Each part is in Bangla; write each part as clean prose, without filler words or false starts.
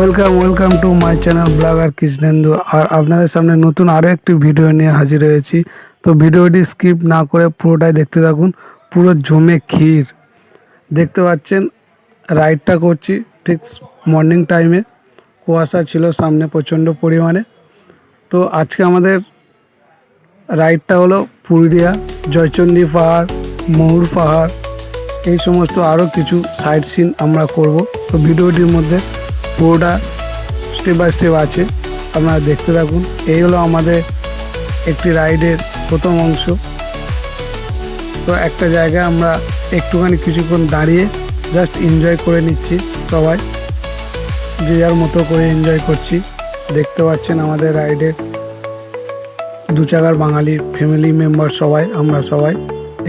Welcome to my channel blogger Krishnendu. আর আপনাদের সামনে নতুন আরও একটি ভিডিও নিয়ে হাজির হয়েছি। তো ভিডিওটি স্কিপ না করে পুরোটাই দেখতে থাকুন। পুরো জমে ক্ষীর দেখতে পাচ্ছেন। রাইডটা করছি ঠিক মর্নিং টাইমে, কুয়াশা ছিল সামনে প্রচণ্ড পরিমাণে। তো আজকে আমাদের রাইডটা হলো পুরুলিয়া জয়চণ্ডী পাহাড়, ময়ূর পাহাড়, এই সমস্ত আরও কিছু সাইট সিন আমরা করব। তো ভিডিওটির মধ্যে পুরোটা স্টেপ বাই স্টেপ আছে, আপনারা দেখতে থাকুন। এই হলো আমাদের একটি রাইডের প্রথম অংশ। তো একটা জায়গায় আমরা একটুখানি কিছুক্ষণ দাঁড়িয়ে জাস্ট এনজয় করে নিচ্ছি, সবাই যে যার মতো করে এনজয় করছি। দেখতে পাচ্ছেন আমাদের রাইডের দু চাকার বাঙালি ফ্যামিলি মেম্বার সবাই, আমরা সবাই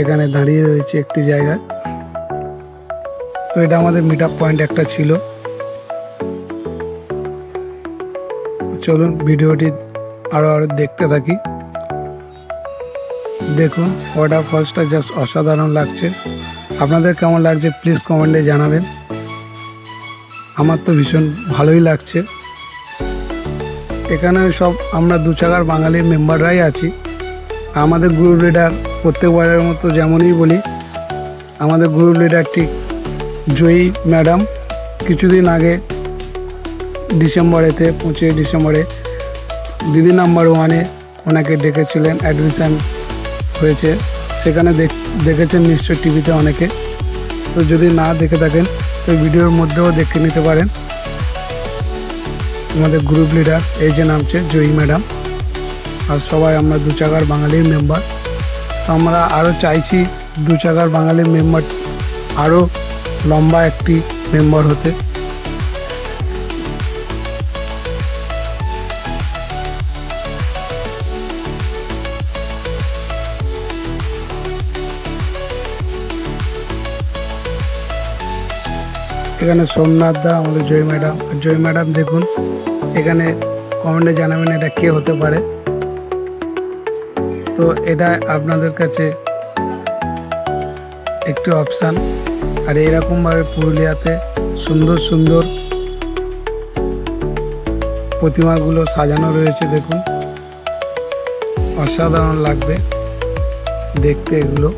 এখানে দাঁড়িয়ে রয়েছি একটি জায়গায়। তো এটা আমাদের মিট আপ পয়েন্ট একটা ছিল। চলুন ভিডিওটি আরও দেখতে থাকি। দেখুন ওয়াটারফলসটা জাস্ট অসাধারণ লাগছে। আপনাদের কেমন লাগছে প্লিজ কমেন্টে জানাবেন। আমার তো ভীষণ ভালোই লাগছে। এখানে সব আমরা দু চাকার বাঙালির মেম্বাররাই আছি। আমাদের গ্রুপ লিডার প্রত্যেকবারের মতো যেমনই বলি, আমাদের গ্রুপ লিডার ঠিক জয়ী ম্যাডাম কিছুদিন আগে ডিসেম্বরেতে 25 ডিসেম্বরে দিদি নাম্বার 1-এ ওনাকে ডেকেছিলেন, অ্যাডমিশান হয়েছে। সেখানে দেখেছেন নিশ্চয় টিভিতে অনেকে। তো যদি না দেখে থাকেন তো ভিডিওর মধ্যেও দেখে নিতে পারেন। আমাদের গ্রুপ লিডার এই যে নামছে জয়ী ম্যাডাম। আর সবাই আমরা দু চাকার বাঙালির মেম্বার। আমরা আরও চাইছি দু চাকার বাঙালির মেম্বার আরও লম্বা একটি মেম্বার হতে। এখানে সোমনাথ দা, আমাদের জয় ম্যাডাম। জয় ম্যাডাম দেখুন, এখানে কমেন্টে জানাবেন এটা কে হতে পারে। তো এটা আপনাদের কাছে একটি অপশান। আর এইরকমভাবে পুরুলিয়াতে সুন্দর সুন্দর প্রতিমাগুলো সাজানো রয়েছে। দেখুন অসাধারণ লাগবে দেখতে এগুলো।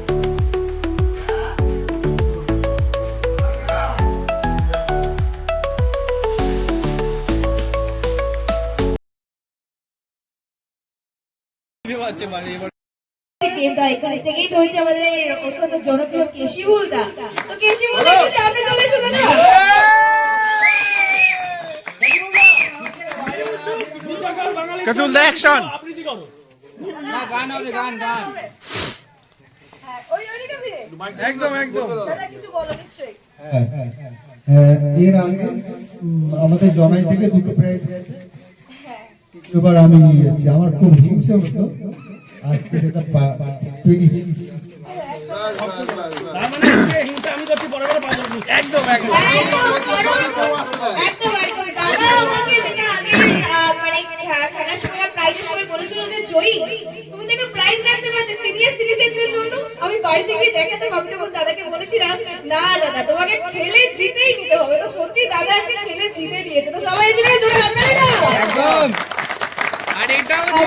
এখানে সেকেন্ড হয়েছে আমাদের অত্যন্ত জনপ্রিয় কেশিবুল দা। তো কেশিবুল দা একটু সামনে চলে এসো দাদা। কেশিবুল দা অ্যাকশন। না গান হবে, গান গান। হ্যাঁ ওই ওইদিকে ফিরে একদম একদম। দাদা কিছু বলো নিশ্চয়ই। এর আগে আমাদের জনাই থেকে দুটো প্রাইজ গেছে। এবার আমি নিয়ে যাচ্ছি। আমার খুব হিংসা হতো, আজকে সেটা পেয়েছি। একদম একদম একদম দাদা আমাকে যেটা আগে মানে খেলার সময় প্রাইজের সময় বলেছিল যে জয়ী তুমি তো একটা প্রাইজ রাখতে পারতে সিনিয়র সিটিজেনদের জন্য। আমি বাড়ি থেকে দেখাতে আমি তখন দাদাকে বলেছিলাম না দাদা তোমাকে খেলে জিতেই নিতে হবে। তো সত্যি দাদা আজকে খেলে জিতে দিয়েছে। তো সবাই এই জন্য জোরে হাততালি দাও। একদম। আর এটা হচ্ছে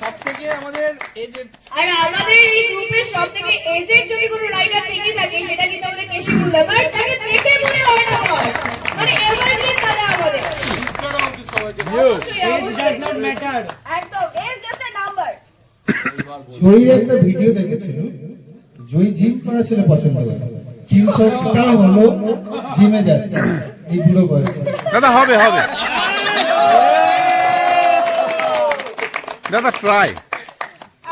সবথেকে আমাদের এজেড, আর আমাদের এই গ্রুপের সবথেকে এজেড যদি কোনো রাইডার থেকে থাকে সেটা কিন্তু আমাদের কেশিবুল দা। বাট তাকে দেখে মনে হয় না বস, মানে এভারগ্রিন দাদা আমাদের। অবশ্যই অবশ্যই নট ম্যাটার। একদম ইজ জাস্ট আ নাম্বার। জয়ী একটা ভিডিও দেখেছিল, জয়ী জিম করা ছিল পছন্দ করে 3 সপ্তাহ হলো জিমে যাচ্ছে এই বুড়ো বয়সে। দাদা হবে হবে দাদা ট্রাই।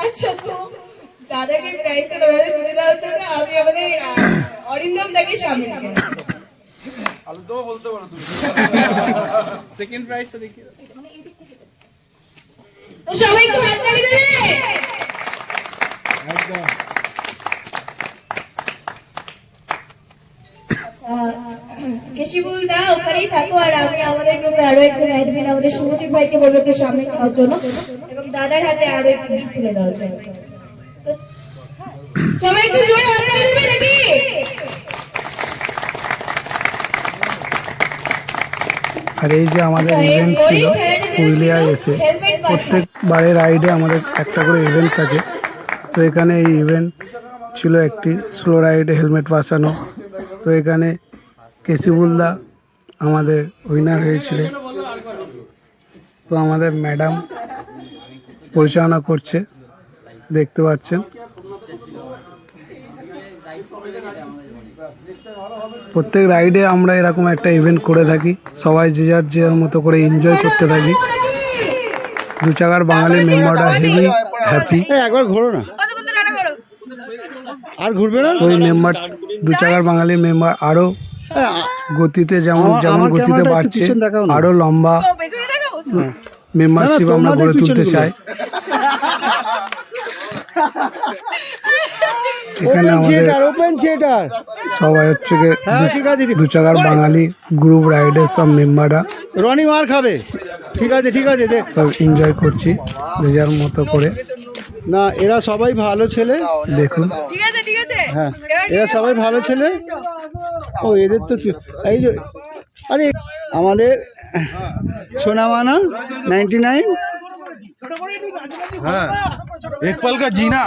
আচ্ছা তো দাদাকে প্রাইজটা দাদাকে তুলে দেওয়ার জন্য আমি আমাদের অরিন্দম দাকে সামনে নিয়ে আসি। আলুদম বলতে পারো তুমি। সেকেন্ড প্রাইজটা দেখি। তো সবাই একটু হাততালি দেবে। একদম। কেশিবুল দা ওখানেই থাকো। আর আমি আমাদের গ্রুপে আরো একজন অ্যাডমিন আমাদের শুভজিৎ ভাইকে বলবো একটু সামনে যাওয়ার জন্য এবং দাদার হাতে আরো একটু গিফট তুলে দেওয়ার জন্য। সবাই একটু জোরে হাততালি দেবে নাকি? আর এই যে আমাদের ইভেন্ট ছিল পুরুলিয়ায় এসে, প্রত্যেকবারের রাইডে আমাদের একটা করে ইভেন্ট থাকে। তো এখানে এই ইভেন্ট ছিল একটি স্লো রাইডে হেলমেট বাঁচানো। তো এখানে কেসিবুলদা আমাদের উইনার হয়েছিল। তো আমাদের ম্যাডাম পরিচালনা করছে, দেখতে পাচ্ছেন। প্রত্যেক রাইডে আমরা এরকম একটা ইভেন্ট করে থাকি, সবাই যে যার মতো করে এনজয় করতে থাকি। দু চাকার বাঙালি মেম্বাররা হেভি হ্যাপি। একবার ঘোরো না, আর ঘুরবে না। ওই মেম্বার দু চাকার বাঙালি মেম্বার আরো গতিতে যেমন গতিতে বাড়ছে, আরো লম্বা মেম্বারশিপ আমরা গড়ে তুলতে চাই। এখানে আমাদের সবাই হচ্ছে দু চাকার বাঙালি গ্রুপ রাইডের সব মেম্বাররা রনি মার খাবে। ঠিক আছে দেখ, সব এনজয় করছি যে যার মতো করে। না এরা সবাই ভালো ছেলে, দেখুন। হ্যাঁ এরা সবাই ভালো ছেলে। ও এদের তো এই যে আরে আমাদের সোনামানা 99। हाँ एक पल का जीना।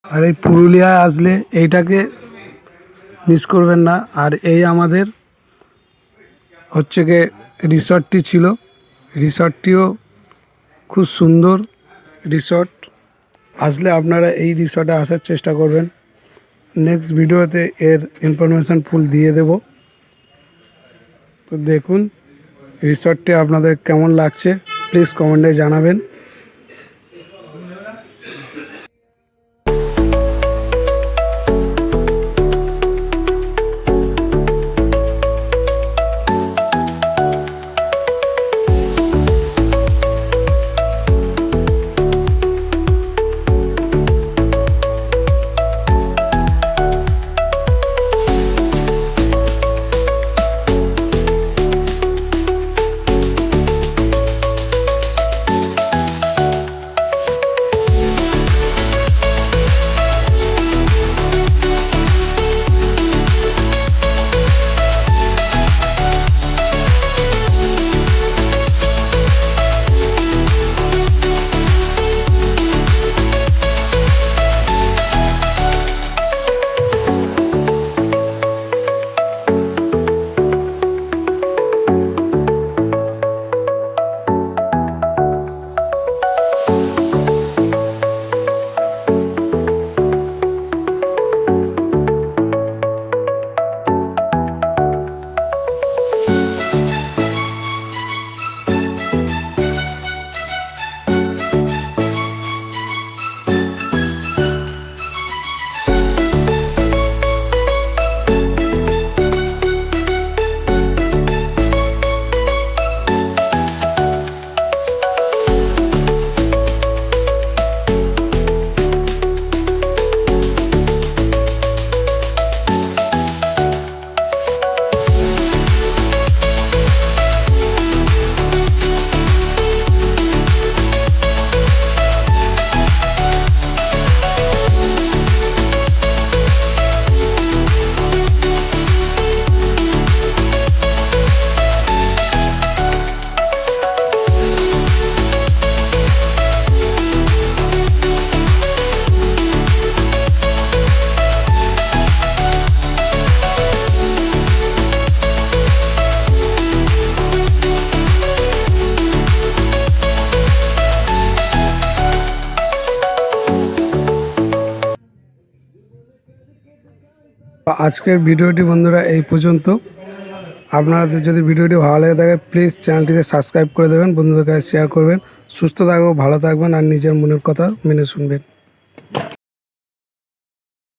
আর এই পুরুলিয়ায় আসলে এইটাকে মিস করবেন না। আর এই আমাদের হচ্ছে গিয়ে রিসর্টটি ছিল, রিসর্টটিও খুব সুন্দর রিসর্ট। আসলে আপনারা এই রিসর্টে আসার চেষ্টা করবেন। নেক্সট ভিডিওতে এর ইনফরমেশান ফুল দিয়ে দেব। তো দেখুন রিসর্টটি আপনাদের কেমন লাগছে প্লিজ কমেন্টে জানাবেন। আজকের ভিডিওটি বন্ধুরা এই পর্যন্ত। আপনাদের যদি ভিডিওটি ভালো লেগে থাকে প্লিজ চ্যানেলটিকে সাবস্ক্রাইব করে দেবেন, বন্ধুদের কাছে শেয়ার করবেন। সুস্থ থাকবেন, ভালো থাকবেন আর নিজের মনের কথা মেনে শুনবেন।